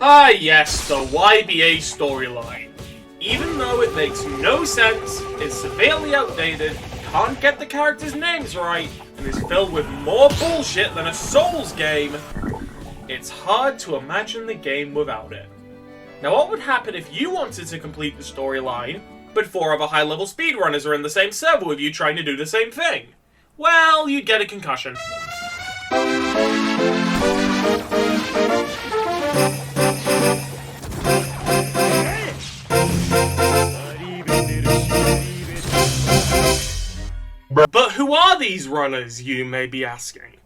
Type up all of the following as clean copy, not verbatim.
Ah yes, the YBA storyline. Even though it makes no sense, is severely outdated, can't get the characters' names right, and is filled with more bullshit than a Souls game, it's hard to imagine the game without it. Now what would happen if you wanted to complete the storyline, but 4 other high-level speedrunners are in the same server with you trying to do the same thing? Well, you'd get a concussion. But who are these runners, you may be asking?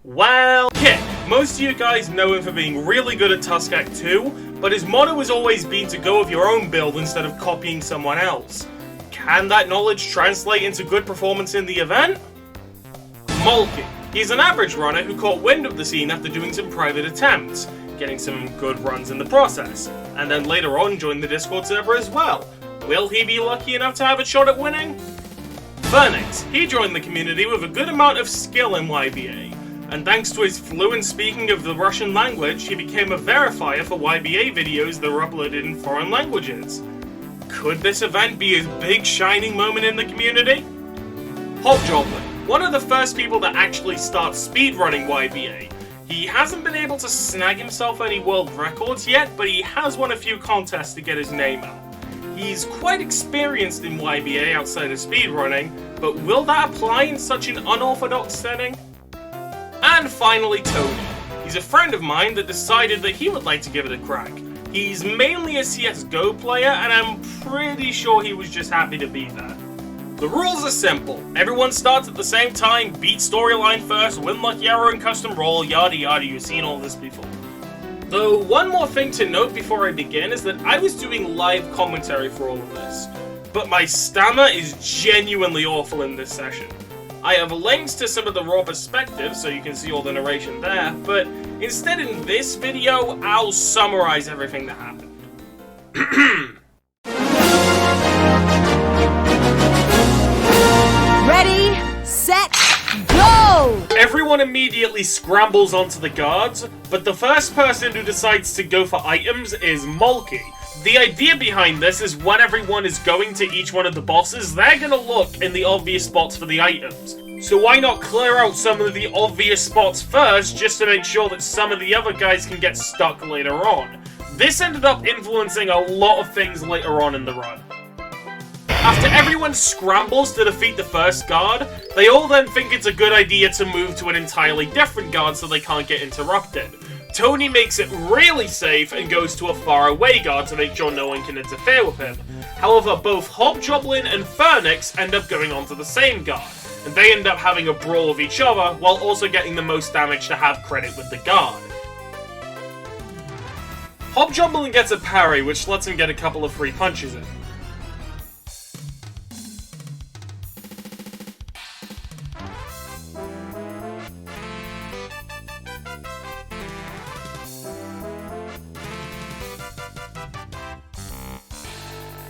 Well, Kick. Most of you guys know him for being really good at Tuskak 2, but his motto has always been to go with your own build instead of copying someone else. Can that knowledge translate into good performance in the event? Mulkey. He's an average runner who caught wind of the scene after doing some private attempts, getting some good runs in the process, and then later on joined the Discord server as well. Will he be lucky enough to have a shot at winning? Phoenix. He joined the community with a good amount of skill in YBA, and thanks to his fluent speaking of the Russian language, he became a verifier for YBA videos that were uploaded in foreign languages. Could this event be his big shining moment in the community? Hobjoblin, one of the first people to actually start speedrunning YBA. He hasn't been able to snag himself any world records yet, but he has won a few contests to get his name out. He's quite experienced in YBA outside of speedrunning, but will that apply in such an unorthodox setting? And finally Tony. He's a friend of mine that decided that he would like to give it a crack. He's mainly a CSGO player, and I'm pretty sure he was just happy to be there. The rules are simple. Everyone starts at the same time, beat storyline first, win lucky arrow and custom roll, yada yada, you've seen all this before. Though, one more thing to note before I begin is that I was doing live commentary for all of this, but my stammer is genuinely awful in this session. I have links to some of the raw perspectives so you can see all the narration there, but instead in this video, I'll summarize everything that happened. Ready, set, go! Everyone immediately scrambles onto the guards, but the first person who decides to go for items is Mulkey. The idea behind this is when everyone is going to each one of the bosses, they're gonna look in the obvious spots for the items. So why not clear out some of the obvious spots first, just to make sure that some of the other guys can get stuck later on. This ended up influencing a lot of things later on in the run. After everyone scrambles to defeat the first guard, they all then think it's a good idea to move to an entirely different guard so they can't get interrupted. Tony makes it really safe and goes to a far away guard to make sure no one can interfere with him. However, both Hobjoblin and Phoenix end up going onto the same guard, and they end up having a brawl with each other while also getting the most damage to have credit with the guard. Hobjoblin gets a parry, which lets him get a couple of free punches in.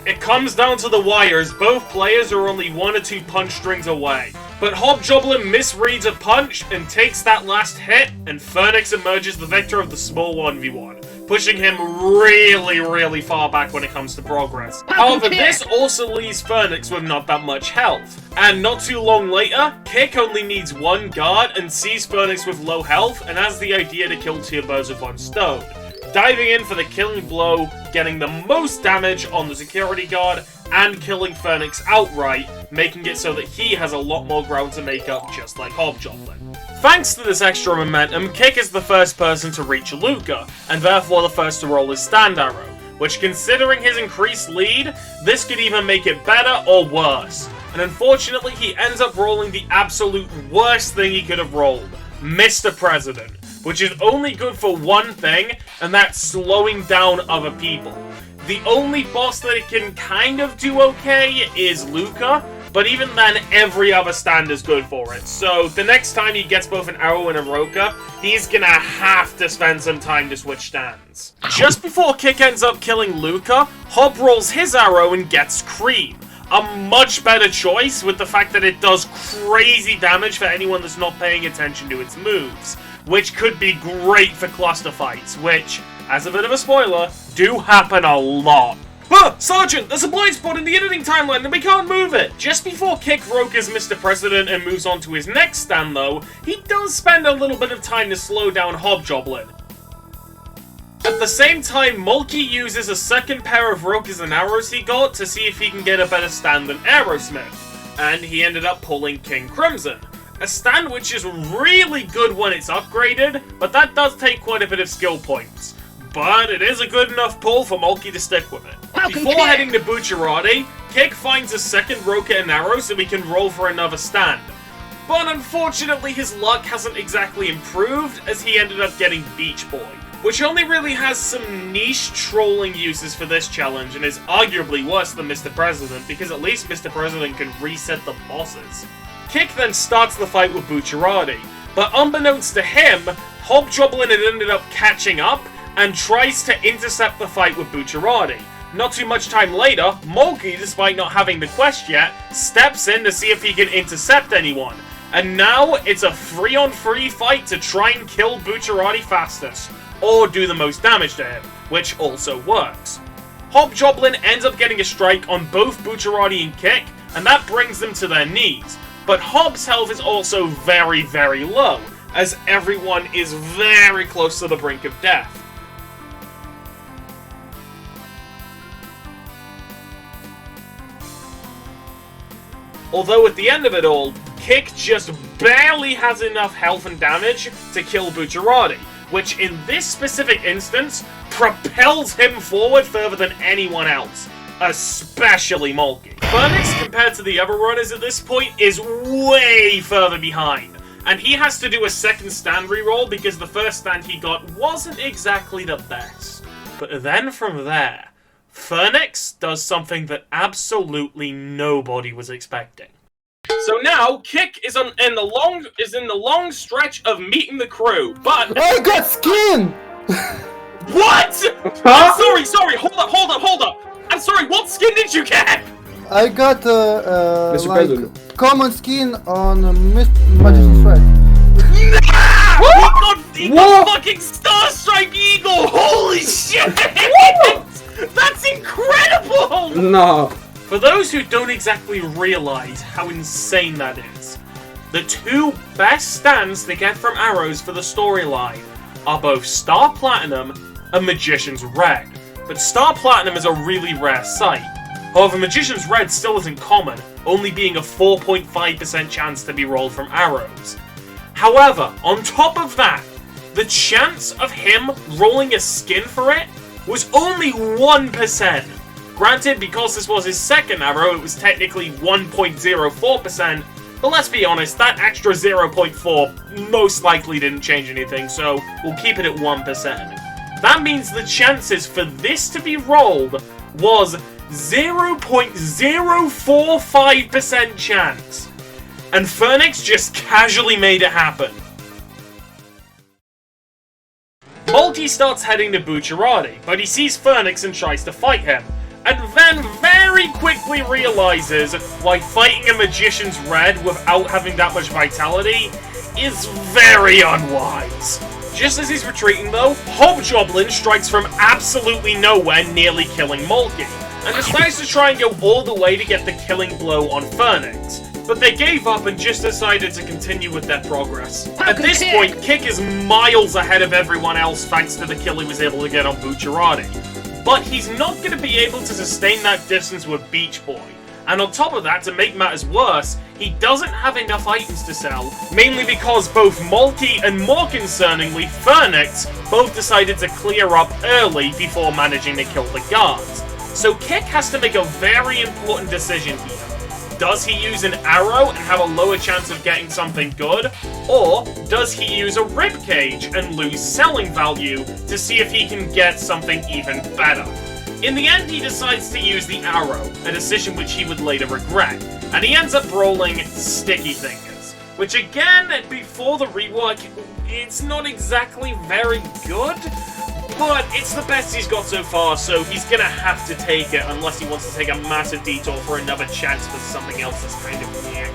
It comes down to the wires, both players are only 1 or 2 punch strings away. But Hobjoblin misreads a punch and takes that last hit, and Phoenix emerges the victor of the small 1v1, pushing him really far back when it comes to progress. However, this also leaves Phoenix with not that much health. And not too long later, Kick only needs 1 guard and sees Phoenix with low health and has the idea to kill 2 birds with 1 stone. Diving in for the killing blow, getting the most damage on the security guard, and killing Phoenix outright, making it so that he has a lot more ground to make up, just like Hobjoblin. Thanks to this extra momentum, Kick is the first person to reach Luca, and therefore the first to roll his stand arrow, which, considering his increased lead, this could either make it better or worse. And unfortunately, he ends up rolling the absolute worst thing he could have rolled, Mr. President, which is only good for one thing, and that's slowing down other people. The only boss that it can kind of do okay is Luca, but even then, every other stand is good for it. So the next time he gets both an arrow and a roca, he's gonna have to spend some time to switch stands. Just before Kick ends up killing Luca, Hob rolls his arrow and gets Cream. A much better choice with the fact that it does crazy damage for anyone that's not paying attention to its moves, which could be great for cluster fights, which, as a bit of a spoiler, do happen a lot. Huh, Sergeant, there's a blind spot in the editing timeline and we can't move it! Just before Kick broke as Mr. President and moves on to his next stand though, he does spend a little bit of time to slow down Hobgoblin. At the same time, Mulkey uses a second pair of rokers and arrows he got to see if he can get a better stand than Aerosmith, and he ended up pulling King Crimson. A stand which is really good when it's upgraded, but that does take quite a bit of skill points. But it is a good enough pull for Mulkey to stick with it. Before heading to Bucciarati, Kick finds a second roker and arrow so he can roll for another stand. But unfortunately his luck hasn't exactly improved as he ended up getting Beach Boy, which only really has some niche trolling uses for this challenge and is arguably worse than Mr. President because at least Mr. President can reset the bosses. Kick then starts the fight with Bucciarati, but unbeknownst to him, Hobgoblin had ended up catching up and tries to intercept the fight with Bucciarati. Not too much time later, Mulkey, despite not having the quest yet, steps in to see if he can intercept anyone. And now it's a 3-on-3 fight to try and kill Bucciarati fastest, or do the most damage to him, which also works. Hobgoblin ends up getting a strike on both Bucciarati and Kick, and that brings them to their knees. But Hob's health is also very, very low, as everyone is very close to the brink of death. Although at the end of it all, Kick just barely has enough health and damage to kill Bucciarati, which in this specific instance propels him forward further than anyone else, especially Mulkey. Furnace, compared to the other runners at this point, is way further behind, and he has to do a second stand reroll because the first stand he got wasn't exactly the best. But then from there, Furnace does something that absolutely nobody was expecting. So now, Kick is in the long stretch of meeting the crew, but I got skin! what? I'm sorry, hold up. I'm sorry, what skin did you get? I got Mr. like President. common skin on Magician's Thread. He got fucking Star Stripe Eagle! Holy shit! That's incredible! No. For those who don't exactly realize how insane that is, the two best stands to get from arrows for the storyline are both Star Platinum and Magician's Red. But Star Platinum is a really rare sight. However, Magician's Red still isn't common, only being a 4.5% chance to be rolled from arrows. However, on top of that, the chance of him rolling a skin for it was only 1%. Granted, because this was his second arrow, it was technically 1.04%, but let's be honest, that extra 0.4 most likely didn't change anything, so we'll keep it at 1%. That means the chances for this to be rolled was 0.045% chance. And Furnace just casually made it happen. Mulkey starts heading to Bucciarati, but he sees Furnace and tries to fight him, and then very quickly realizes why fighting a Magician's Red without having that much vitality is very unwise. Just as he's retreating though, Hobgoblin strikes from absolutely nowhere, nearly killing Mulkey, and decides to try and go all the way to get the killing blow on Furnace. But they gave up and just decided to continue with their progress. At this point, Kick is miles ahead of everyone else thanks to the kill he was able to get on Bucciarati. But he's not going to be able to sustain that distance with Beach Boy. And on top of that, to make matters worse, he doesn't have enough items to sell, mainly because both Mulkey and, more concerningly, Furnace both decided to clear up early before managing to kill the guards. So Kick has to make a very important decision here. Does he use an arrow and have a lower chance of getting something good? Or does he use a ribcage and lose selling value to see if he can get something even better? In the end, he decides to use the arrow, a decision which he would later regret, and he ends up rolling Sticky Fingers, which again, before the rework, it's not exactly very good, but it's the best he's got so far, so he's gonna have to take it unless he wants to take a massive detour for another chance for something else that's kind of weird.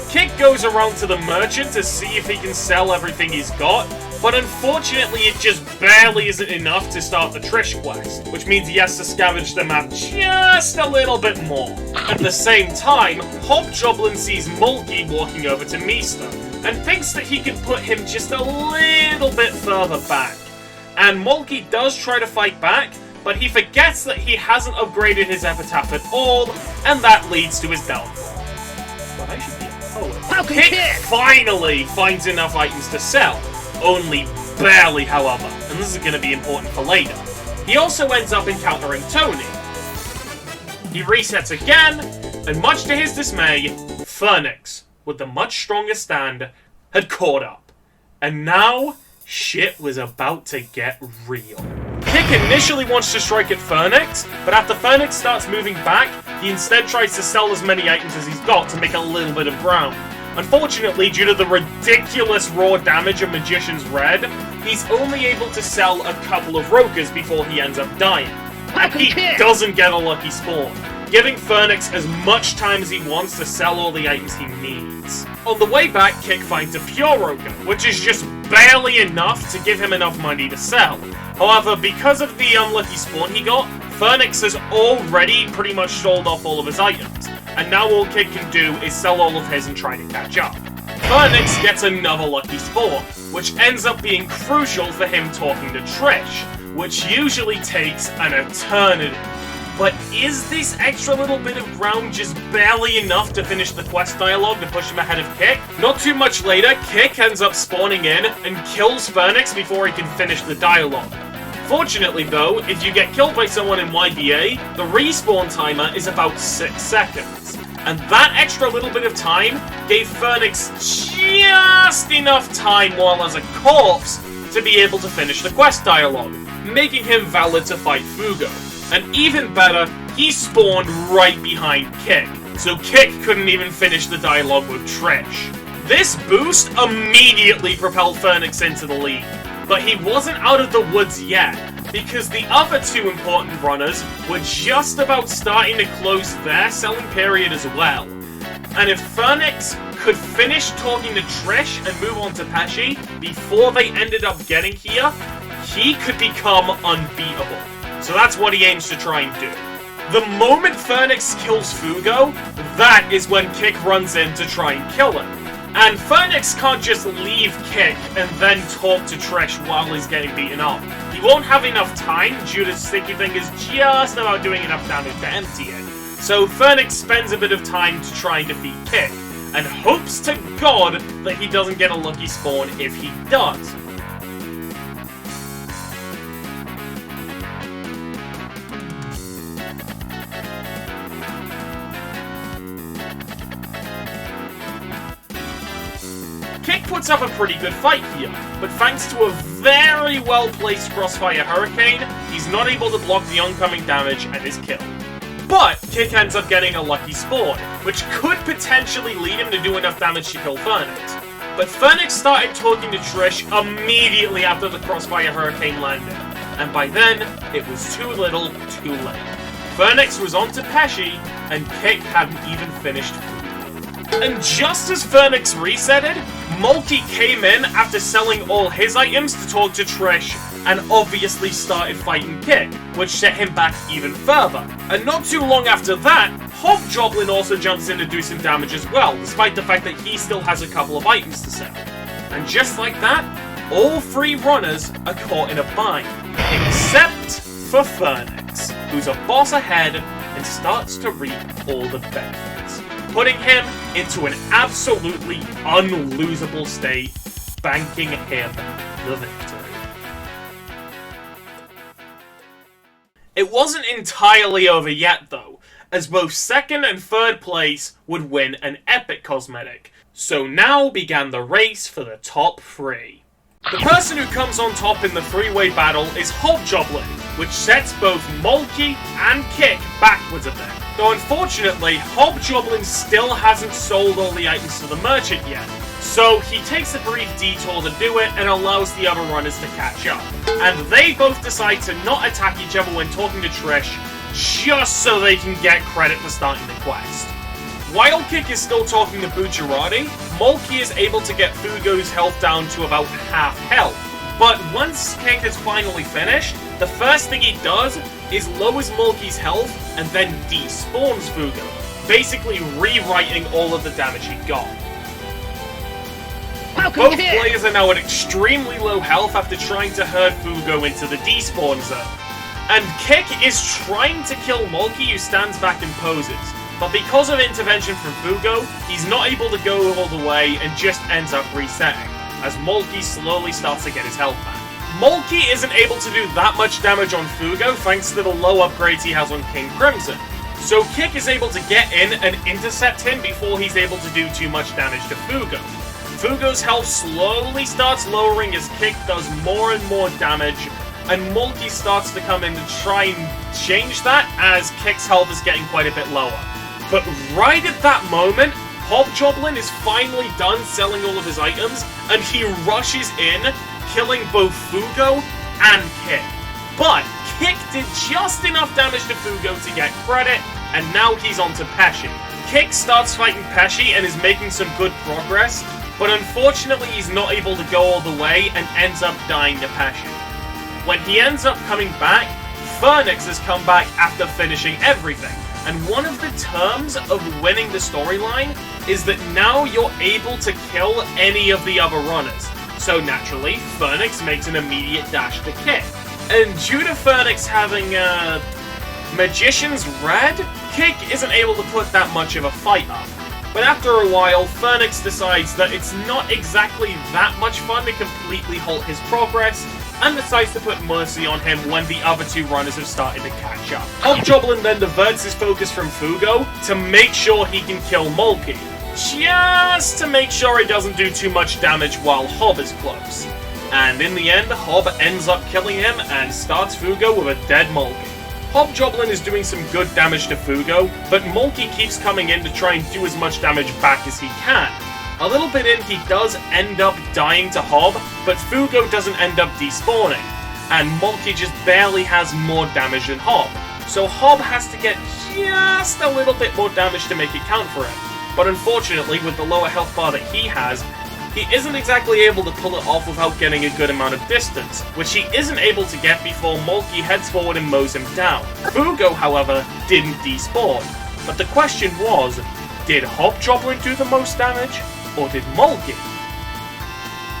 Kick goes around to the merchant to see if he can sell everything he's got, but unfortunately it just barely isn't enough to start the Trish quest, which means he has to scavenge the map just a little bit more. At the same time, Hobgoblin sees Mulkey walking over to Meester, and thinks that he can put him just a little bit further back. And Mulkey does try to fight back, but he forgets that he hasn't upgraded his epitaph at all, and that leads to his downfall. But I should be a poet. Kit finally finds enough items to sell, only barely however, and this is going to be important for later. He also ends up encountering Tony. He resets again, and much to his dismay, Phoenix, with the much stronger stand, had caught up. And now, shit was about to get real. Kick initially wants to strike at Phoenix, but after Phoenix starts moving back, he instead tries to sell as many items as he's got to make a little bit of ground. Unfortunately, due to the ridiculous raw damage of Magician's Red, he's only able to sell a couple of Rokers before he ends up dying. And he doesn't get a lucky spawn, giving Phoenix as much time as he wants to sell all the items he needs. On the way back, Kick finds a Pure Roker, which is just barely enough to give him enough money to sell. However, because of the unlucky spawn he got, Phoenix has already pretty much sold off all of his items, and now all Kick can do is sell all of his and try to catch up. Phoenix gets another lucky spawn, which ends up being crucial for him talking to Trish, which usually takes an eternity. But is this extra little bit of ground just barely enough to finish the quest dialogue to push him ahead of Kick? Not too much later, Kick ends up spawning in and kills Phoenix before he can finish the dialogue. Fortunately though, if you get killed by someone in YBA, the respawn timer is about 6 seconds. And that extra little bit of time gave Phoenix just enough time while as a corpse to be able to finish the quest dialogue, making him valid to fight Fugo. And even better, he spawned right behind Kick, so Kick couldn't even finish the dialogue with Trish. This boost immediately propelled Phoenix into the lead, but he wasn't out of the woods yet, because the other two important runners were just about starting to close their selling period as well. And if Phoenix could finish talking to Trish and move on to Pesci before they ended up getting here, he could become unbeatable. So that's what he aims to try and do. The moment Phoenix kills Fugo, that is when Kick runs in to try and kill him. And Phoenix can't just leave Kick and then talk to Trish while he's getting beaten up. He won't have enough time due to Sticky Fingers just about doing enough damage to empty it. So Phoenix spends a bit of time to try and defeat Kick, and hopes to God that he doesn't get a lucky spawn if he does. Kick puts up a pretty good fight here, but thanks to a very well-placed Crossfire Hurricane, he's not able to block the oncoming damage and is killed. But Kick ends up getting a lucky spawn, which could potentially lead him to do enough damage to kill Phoenix. But Phoenix started talking to Trish immediately after the Crossfire Hurricane landed, and by then, it was too little, too late. Phoenix was on to Pesci, and Kick hadn't even finished food. And just as Phoenix resetted, Mulkey came in after selling all his items to talk to Trish, and obviously started fighting Kick, which set him back even further. And not too long after that, Hobgoblin also jumps in to do some damage as well, despite the fact that he still has a couple of items to sell. And just like that, all three runners are caught in a bind, except for Phoenix, who's a boss ahead and starts to reap all the benefits, putting him into an absolutely unlosable state, banking him the victory. It wasn't entirely over yet though, as both second and third place would win an epic cosmetic, so now began the race for the top three. The person who comes on top in the three-way battle is Hobgoblin, which sets both Mulkey and Kick backwards a bit. Though unfortunately, Hobgoblin still hasn't sold all the items to the merchant yet, so he takes a brief detour to do it and allows the other runners to catch up. And they both decide to not attack each other when talking to Trish, just so they can get credit for starting the quest. While Kick is still talking to Bucciarati, Mulkey is able to get Fugo's health down to about half health, But once Kick is finally finished, the first thing he does is lowers Mulkey's health and then despawns Fugo, basically rewriting all of the damage he got. Both players are now at extremely low health after trying to herd Fugo into the despawn zone. And Kick is trying to kill Mulkey, who stands back and poses. But because of intervention from Fugo, he's not able to go all the way and just ends up resetting, as Mulkey slowly starts to get his health back. Mulkey isn't able to do that much damage on Fugo thanks to the low upgrades he has on King Crimson. So Kick is able to get in and intercept him before he's able to do too much damage to Fugo. Fugo's health slowly starts lowering as Kick does more and more damage, and Mulkey starts to come in to try and change that as Kick's health is getting quite a bit lower. But right at that moment, Hobgoblin is finally done selling all of his items, and he rushes in, killing both Fugo and Kick. But Kick did just enough damage to Fugo to get credit, and now he's on to Pesci. Kick starts fighting Pesci and is making some good progress, but unfortunately he's not able to go all the way and ends up dying to Pesci. When he ends up coming back, Phoenix has come back after finishing everything, and one of the terms of winning the storyline is that now you're able to kill any of the other runners. So naturally, Phoenix makes an immediate dash to Kick. And due to Phoenix having Magician's Red, Kick isn't able to put that much of a fight up. But after a while, Phoenix decides that it's not exactly that much fun to completely halt his progress, and decides to put Mercy on him when the other two runners have started to catch up. Hobgoblin then diverts his focus from Fugo to make sure he can kill Mulkey, just to make sure he doesn't do too much damage while Hob is close. And in the end, Hob ends up killing him and starts Fugo with a dead Mulkey. Hobgoblin is doing some good damage to Fugo, but Mulkey keeps coming in to try and do as much damage back as he can. A little bit in, he does end up dying to Hob, but Fugo doesn't end up despawning, and Mulkey just barely has more damage than Hob. So Hob has to get just a little bit more damage to make it count for him. But unfortunately, with the lower health bar that he has, he isn't exactly able to pull it off without getting a good amount of distance, which he isn't able to get before Mulkey heads forward and mows him down. Fugo, however, didn't despawn. But the question was, did Hobgoblin do the most damage, or did Mulkey?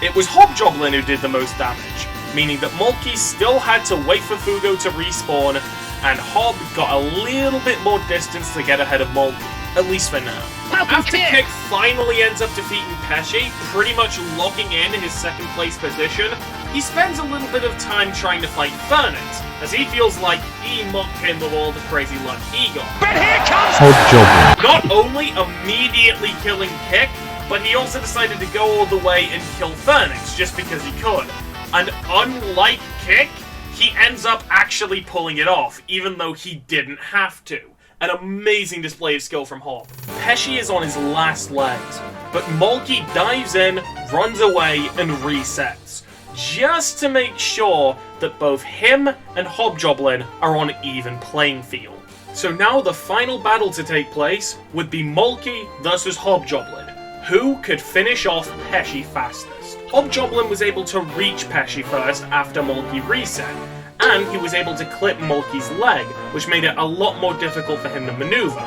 It was Hobgoblin who did the most damage, meaning that Mulkey still had to wait for Fugo to respawn, and Hob got a little bit more distance to get ahead of Mulkey, at least for now. After Kick finally ends up defeating Pesci, pretty much locking in his second place position, he spends a little bit of time trying to fight Phoenix, as he feels like he mocked him with all the crazy luck he got. But here comes Hobgoblin! Not only immediately killing Kick, but he also decided to go all the way and kill Phoenix, just because he could. And unlike Kick, he ends up actually pulling it off, even though he didn't have to. An amazing display of skill from Hob. Pesci is on his last legs, but Mulkey dives in, runs away, and resets, just to make sure that both him and Hobgoblin are on even playing field. So now the final battle to take place would be Mulkey versus Hobgoblin. Who could finish off Pesci fastest? Hobgoblin was able to reach Pesci first after Mulkey reset, and he was able to clip Mulkey's leg, which made it a lot more difficult for him to maneuver.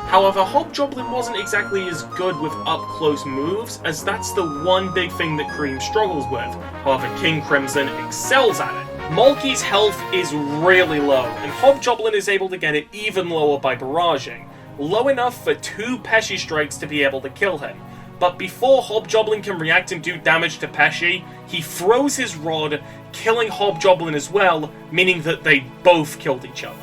However, Hobgoblin wasn't exactly as good with up-close moves, as that's the one big thing that Cream struggles with. However, King Crimson excels at it. Mulkey's health is really low, and Hobgoblin is able to get it even lower by barraging, low enough for 2 Pesci strikes to be able to kill him. But before Hobgoblin can react and do damage to Pesci, he throws his rod, killing Hobgoblin as well, meaning that they both killed each other.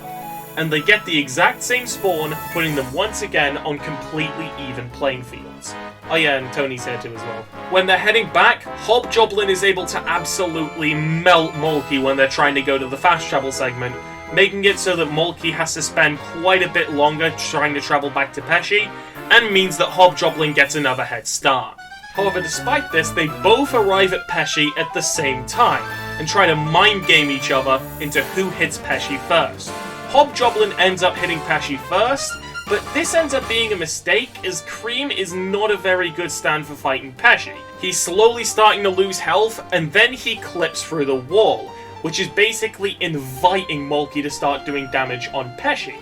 And they get the exact same spawn, putting them once again on completely even playing fields. Oh yeah, and Tony's here too as well. When they're heading back, Hobgoblin is able to absolutely melt Mulkey when they're trying to go to the fast travel segment, making it so that Mulkey has to spend quite a bit longer trying to travel back to Pesci, and means that Hobgoblin gets another head start. However, despite this, they both arrive at Pesci at the same time, and try to mind game each other into who hits Pesci first. Hobgoblin ends up hitting Pesci first, but this ends up being a mistake, as Cream is not a very good stand for fighting Pesci. He's slowly starting to lose health, and then he clips through the wall, which is basically inviting Mulkey to start doing damage on Pesci,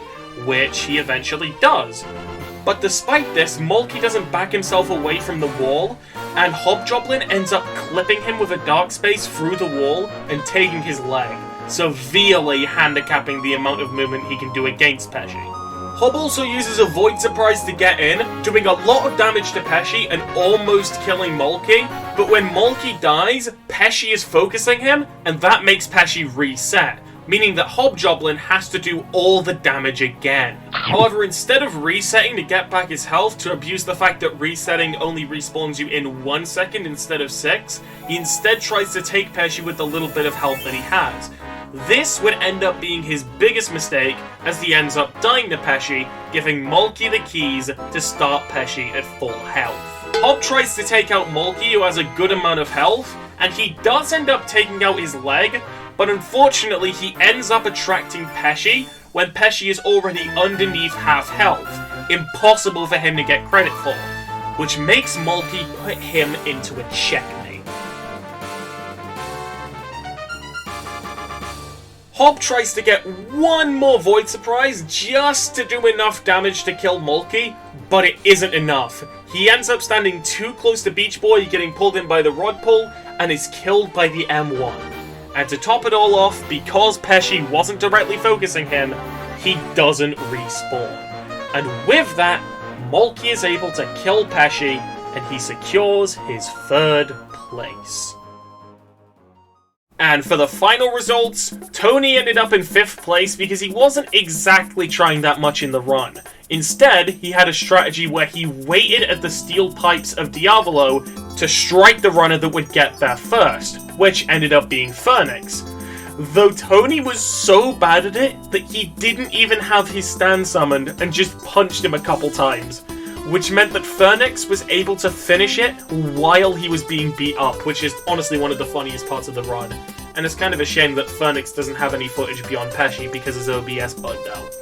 which he eventually does. But despite this, Mulkey doesn't back himself away from the wall, and Hobgoblin ends up clipping him with a dark space through the wall and taking his leg, severely handicapping the amount of movement he can do against Pesci. Hob also uses a Void Surprise to get in, doing a lot of damage to Pesci and almost killing Mulkey, but when Mulkey dies, Pesci is focusing him, and that makes Pesci reset, meaning that Hobgoblin has to do all the damage again. However, instead of resetting to get back his health to abuse the fact that resetting only respawns you in 1 second instead of 6, he instead tries to take Pesci with the little bit of health that he has. This would end up being his biggest mistake, as he ends up dying to Pesci, giving Mulkey the keys to start Pesci at full health. Hob tries to take out Mulkey, who has a good amount of health, and he does end up taking out his leg, but unfortunately he ends up attracting Pesci when Pesci is already underneath half health, impossible for him to get credit for, which makes Mulkey put him into a checkmate. Hob tries to get one more Void Surprise just to do enough damage to kill Mulkey, but it isn't enough. He ends up standing too close to Beach Boy, getting pulled in by the rod pull, and is killed by the M1. And to top it all off, because Pesci wasn't directly focusing him, he doesn't respawn. And with that, Mulkey is able to kill Pesci, and he secures his 3rd place. And for the final results, Tony ended up in 5th place because he wasn't exactly trying that much in the run. Instead, he had a strategy where he waited at the steel pipes of Diavolo to strike the runner that would get there first, which ended up being Phoenix. Though Tony was so bad at it that he didn't even have his stand summoned and just punched him a couple times, which meant that Phoenix was able to finish it while he was being beat up, which is honestly one of the funniest parts of the run. And it's kind of a shame that Phoenix doesn't have any footage beyond Pesci because his OBS bugged out.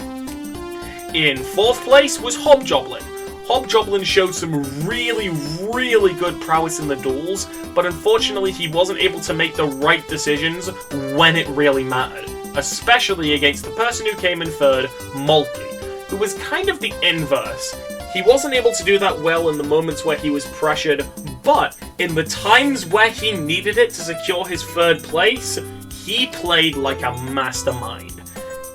In 4th place was Hobgoblin. Hobgoblin showed some really good prowess in the duels, but unfortunately he wasn't able to make the right decisions when it really mattered, especially against the person who came in 3rd, Mulkey, who was kind of the inverse. He wasn't able to do that well in the moments where he was pressured, but in the times where he needed it to secure his 3rd place, he played like a mastermind.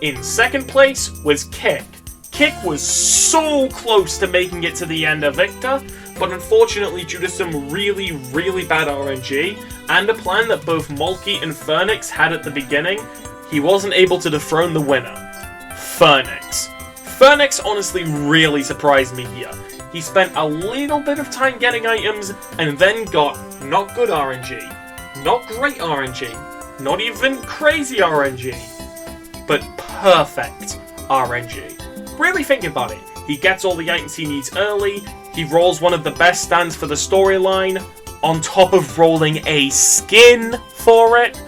In 2nd place was Kick. Kick was so close to making it to the end of Victor, but unfortunately due to some really bad RNG, and a plan that both Mulkey and Phoenix had at the beginning, he wasn't able to dethrone the winner, Phoenix. Phoenix honestly really surprised me here. He spent a little bit of time getting items, and then got not good RNG, not great RNG, not even crazy RNG, but perfect RNG. Really think about it. He gets all the items he needs early, he rolls one of the best stands for the storyline, on top of rolling a skin for it,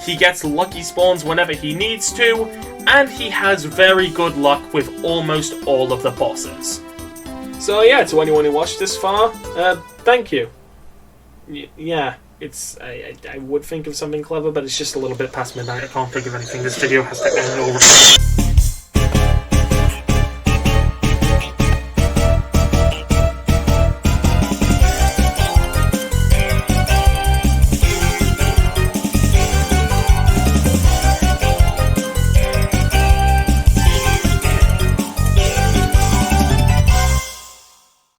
he gets lucky spawns whenever he needs to, and he has very good luck with almost all of the bosses. So yeah, to anyone who watched this far, thank you. Yeah, I would think of something clever, but it's just a little bit past midnight. I can't think of anything. This video has to end over.